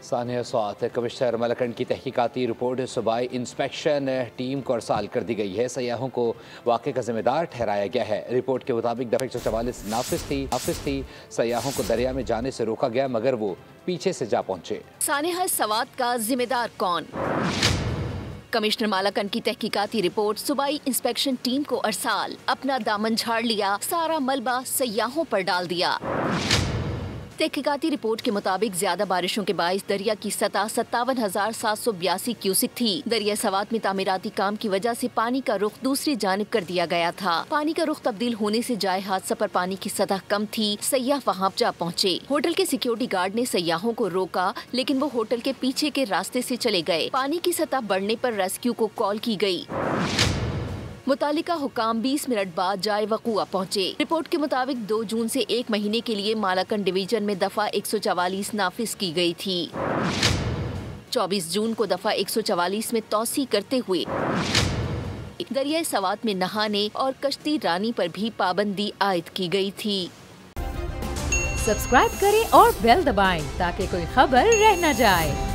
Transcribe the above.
Sania Swat commissioner मलकंड की तहकीकाती report सूबाई inspection team को अरसाल कर दी गई है। सयाहों को वाक़े का जिम्मेदार ठहराया गया है। रिपोर्ट के मुताबिक दफ़ा 144 नाफिज थी। सयाहों को दरिया में जाने से रोका गया मगर वो पीछे से जा पहुंचे। सानिया स्वात का जिम्मेदार कौन? कमिश्नर मालाकंड की तहकीकाती रिपोर्ट सूबाई इंस्पेक्शन टीम को अरसाल। अपना दामन झाड़ लिया, सारा मलबा सयाहों पर डाल दिया। तहकीकाती रिपोर्ट के मुताबिक ज्यादा बारिशों के बाइस दरिया की सतह 57,782 क्यूसिक थी। दरिया सवात में तामीराती काम की वजह से पानी का रुख दूसरी जानिब कर दिया गया था। पानी का रुख तब्दील होने से जाए हादसा पर पानी की सतह कम थी। सयाह वहां जा पहुंचे। होटल के सिक्योरिटी गार्ड ने सयाहों को रोका लेकिन वो होटल के पीछे के रास्ते से चले गए। पानी की सतह बढ़ने पर रेस्क्यू को कॉल की गई। मुतालिका हुकाम 20 मिनट बाद जाए वक़ूआ पहुँचे। रिपोर्ट के मुताबिक 2 जून से 1 महीने के लिए मालाकंड डिवीजन में दफ़ा 144 नाफिज की गई थी। 24 जून को दफ़ा 144 में तौसी करते हुए दरिया सवात में नहाने और कश्ती रानी पर भी पाबंदी आयद की गई थी। सब्सक्राइब करें और बेल दबाएं ताकि कोई खबर रह न जाए।